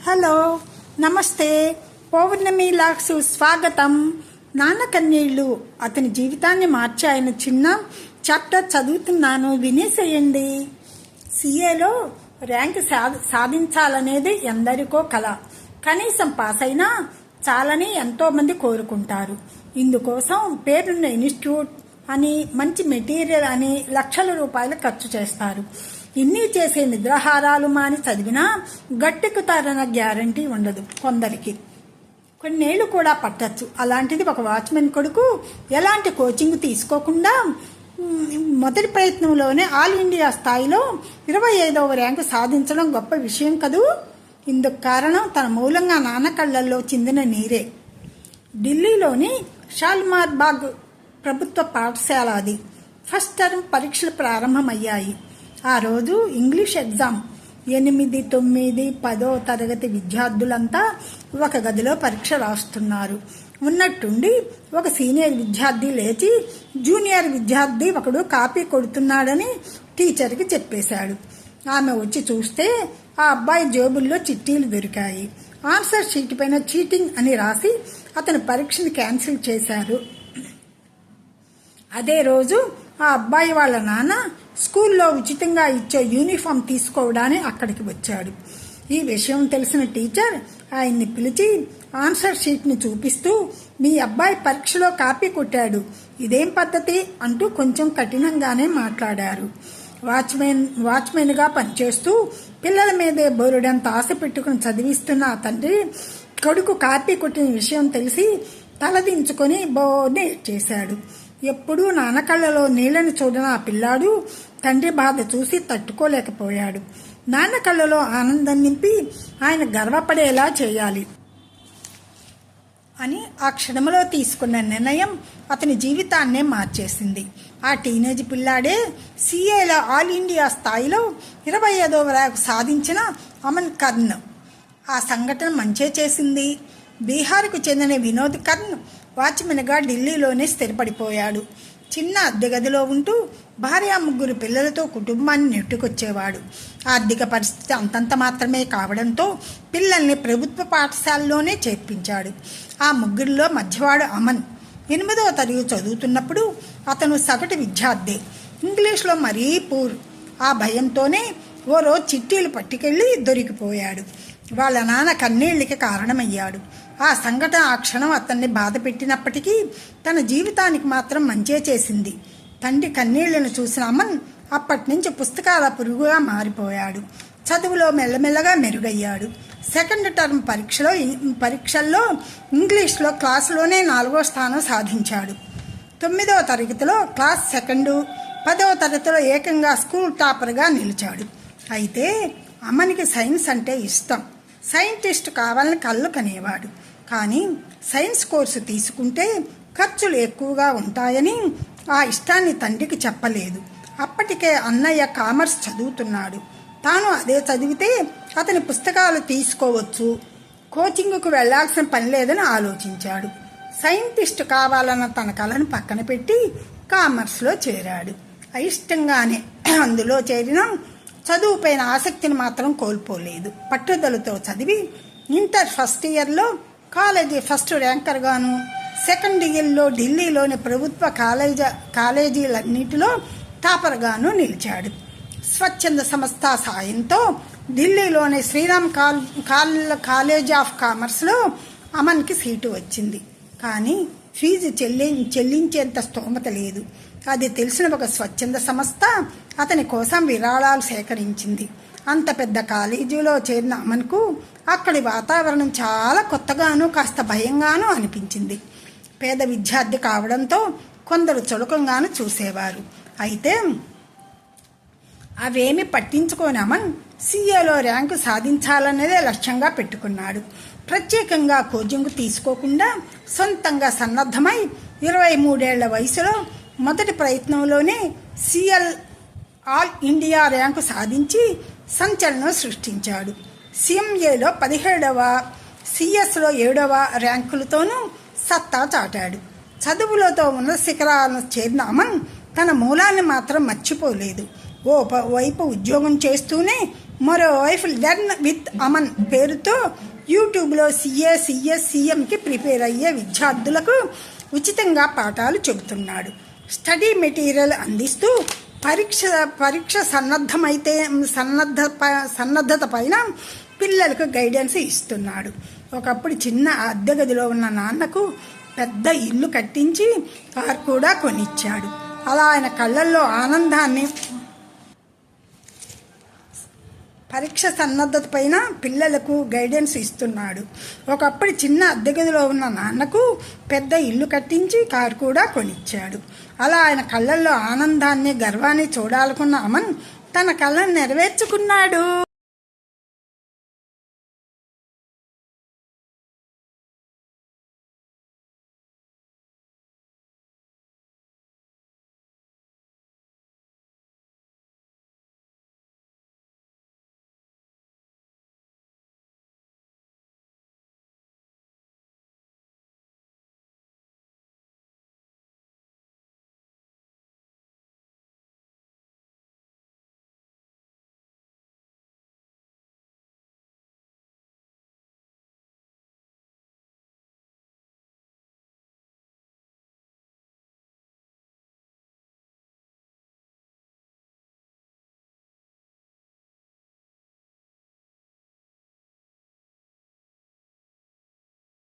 Hello, నమస్తే. పౌర్ణమి lakhs స్వాగతం. నాన్న కన్నీళ్లు అతని జీవితాన్ని మార్చాయన చిన్న చాప్టర్ చదువుతున్నాను, వినేసేయండి. సిఏలో ర్యాంక్ సాధించాలనేది ఎందరికో కల. కనీసం పాస్ అయినా చాలని ఎంతోమంది కోరుకుంటారు. ఇందుకోసం పేరున్న ఇన్స్టిట్యూట్ అని, మంచి మెటీరియల్ అని లక్షల రూపాయలు ఖర్చు చేస్తారు. ఇన్ని చేసే నిద్రాహారాలు మాని చదివినా గట్టెక్కుతారన్న గ్యారంటీ ఉండదు. కొందరికి కొన్నేళ్లు కూడా పట్టచ్చు. అలాంటిది ఒక వాచ్మెన్ కొడుకు ఎలాంటి కోచింగ్ తీసుకోకుండా మొదటి ప్రయత్నంలోనే ఆల్ ఇండియా స్థాయిలో 25వ ర్యాంకు సాధించడం గొప్ప విషయం కదూ. ఇందుకు కారణం తన మూలంగా నాన్న కళ్లల్లో చిందిన నీరే. ఢిల్లీలోని షాల్మార్ బాగ్ ప్రభుత్వ పాఠశాల అది. ఫస్ట్ టర్మ్ పరీక్షలు ప్రారంభమయ్యాయి. ఆ రోజు ఇంగ్లీష్ ఎగ్జామ్. 8, 9, 10వ తరగతి విద్యార్థులంతా ఒక గదిలో పరీక్ష రాస్తున్నారు. ఉన్నట్టుండి ఒక సీనియర్ విద్యార్థి లేచి జూనియర్ విద్యార్థి ఒకడు కాపీ కొడుతున్నాడని టీచర్కి చెప్పేశాడు. ఆమె వచ్చి చూస్తే ఆ అబ్బాయి జేబుల్లో చిట్టీలు దొరికాయి. ఆన్సర్ షీట్ పైన చీటింగ్ అని రాసి అతని పరీక్షను క్యాన్సిల్ చేశారు. అదే రోజు ఆ అబ్బాయి వాళ్ళ నాన్న స్కూల్లో ఉచితంగా ఇచ్చే యూనిఫామ్ తీసుకోవడానికి అక్కడికి వచ్చాడు. ఈ విషయం తెలిసిన టీచర్ ఆయన్ని పిలిచి ఆన్సర్ షీట్ని చూపిస్తూ, మీ అబ్బాయి పరీక్షలో కాపీ కొట్టాడు, ఇదేం పద్ధతి అంటూ కొంచెం కఠినంగానే మాట్లాడారు. వాచ్మెన్గా పనిచేస్తూ పిల్లల మీదే బోరుడంత ఆశ పెట్టుకుని చదివిస్తున్న ఆ తండ్రి కొడుకు కాపీ కొట్టిన విషయం తెలిసి తలదించుకొని బోర్ని చేశాడు. ఎప్పుడూ నాన్న కళ్ళలో నీళ్లను చూడని ఆ పిల్లాడు తండ్రి బాధ చూసి తట్టుకోలేకపోయాడు. నాన్న కళ్ళలో ఆనందం నింపి ఆయన గర్వపడేలా చేయాలి అని ఆ క్షణంలో తీసుకున్న నిర్ణయం అతని జీవితాన్నే మార్చేసింది. ఆ టీనేజ్ పిల్లాడే సిఏలో ఆల్ ఇండియా స్థాయిలో 25వ ర్యాంకు సాధించిన అమన్ కర్న్. ఆ సంఘటన మంచే చేసింది. బీహార్కు చెందిన వినోద్ కర్న్ వాచ్మెన్గా ఢిల్లీలోనే స్థిరపడిపోయాడు. చిన్న అద్దె గదిలో ఉంటూ భార్య 3 పిల్లలతో కుటుంబాన్ని నెట్టుకొచ్చేవాడు. ఆర్థిక పరిస్థితి అంతంత మాత్రమే కావడంతో పిల్లల్ని ప్రభుత్వ పాఠశాలలోనే చేర్పించాడు. ఆ 3లో మధ్యవాడు అమన్ 8వ తరగతి చదువుతున్నప్పుడు అతను సగటు విద్యార్థి. ఇంగ్లీష్లో మరీ పూర్. ఆ భయంతోనే ఓ రోజు చిట్టీలు పట్టుకెళ్ళి దొరికిపోయాడు. వాళ్ళ నాన్న కన్నీళ్ళకి కారణమయ్యాడు. ఆ సంఘటన ఆ క్షణం అతన్ని బాధ పెట్టినప్పటికీ తన జీవితానికి మాత్రం మంచే చేసింది. తండ్రి కన్నీళ్లను చూసిన అమన్ అప్పటి నుంచి పుస్తకాల పురుగుగా మారిపోయాడు. చదువులో మెల్లమెల్లగా మెరుగయ్యాడు. సెకండ్ టర్మ్ పరీక్షల్లో ఇంగ్లీష్లో క్లాసులోనే 4వ స్థానం సాధించాడు. 9వ తరగతిలో క్లాస్ సెకండు, 10వ తరగతిలో ఏకంగా స్కూల్ టాపర్గా నిలిచాడు. అయితే అమ్మనికి సైన్స్ అంటే ఇష్టం. సైంటిస్ట్ కావాలని కళ్ళు కనేవాడు. కానీ సైన్స్ కోర్సు తీసుకుంటే ఖర్చులు ఎక్కువగా ఉంటాయని ఆ ఇష్టాన్ని తండ్రికి చెప్పలేదు. అప్పటికే అన్నయ్య కామర్స్ చదువుతున్నాడు. తాను అదే చదివితే అతని పుస్తకాలు తీసుకోవచ్చు, కోచింగ్కు వెళ్లాల్సిన పని లేదని ఆలోచించాడు. సైంటిస్ట్ కావాలన్న తన కలను పక్కన పెట్టి కామర్స్లో చేరాడు. అయిష్టంగానే అందులో చేరిన చదువుపైన ఆసక్తిని మాత్రం కోల్పోలేదు. పట్టుదలతో చదివి ఇంటర్ ఫస్ట్ ఇయర్లో కాలేజీ ఫస్ట్ ర్యాంకర్గాను, సెకండ్ ఇయర్లో ఢిల్లీలోని ప్రభుత్వ కాలేజీలన్నిటిలో టాపర్గాను నిలిచాడు. స్వచ్ఛంద సంస్థ సాయంతో ఢిల్లీలోని శ్రీరామ్ కాలేజ్ ఆఫ్ కామర్స్లో అమన్కి సీటు వచ్చింది. కానీ ఫీజు చెల్లించేంత స్తోమత లేదు. అది తెలిసిన ఒక స్వచ్ఛంద సంస్థ అతని కోసం విరాళాలు సేకరించింది. అంత పెద్ద కాలేజీలో చేరిన అమన్కు అక్కడి వాతావరణం చాలా కొత్తగాను కాస్త భయంగానూ అనిపించింది. పేద విద్యార్థి కావడంతో కొందరు చులకంగాను చూసేవారు. అయితే అవేమి పట్టించుకోని అమన్ సిఏలో ర్యాంకు సాధించాలనేదే లక్ష్యంగా పెట్టుకున్నాడు. ప్రత్యేకంగా కోచింగ్ తీసుకోకుండా సొంతంగా సన్నద్ధమై 23 ఏళ్ల వయసులో మొదటి ప్రయత్నంలోనే సిఎల్ ఆల్ ఇండియా ర్యాంకు సాధించి సంచలనం సృష్టించాడు. సిఎంఏలో 17వ, సిఎస్లో 7వ ర్యాంకులతోనూ సత్తా చాటాడు. చదువులతో ఉన్న శిఖరాలను చేరిన అమన్ తన మూలాన్ని మాత్రం మర్చిపోలేదు. ఓ వైపు ఉద్యోగం చేస్తూనే మరోవైపు లెర్న్ విత్ అమన్ పేరుతో యూట్యూబ్లో సిఎస్ సిఎంకి ప్రిపేర్ అయ్యే విద్యార్థులకు ఉచితంగా పాఠాలు చెబుతున్నాడు. స్టడీ మెటీరియల్ అందిస్తూ పరీక్ష సన్నద్ధత పైన పిల్లలకు గైడెన్స్ ఇస్తున్నాడు. ఒకప్పుడు చిన్న అద్దె గదిలో ఉన్న నాన్నకు పెద్ద ఇల్లు కట్టించి కారు కూడా కొనిచ్చాడు. అలా ఆయన కళ్ళల్లో ఆనందాన్ని పరీక్ష సన్నద్ధత పైన పిల్లలకు గైడెన్స్ ఇస్తున్నాడు. ఒకప్పుడు చిన్న అద్దె గదిలో ఉన్న నాన్నకు పెద్ద ఇల్లు కట్టించి కారు కూడా కొనిచ్చాడు. అలా ఆయన కళ్ళల్లో ఆనందాన్ని, గర్వాన్ని చూడాలనుకున్న అమన్ తన కళ్ళను నెరవేర్చుకున్నాడు.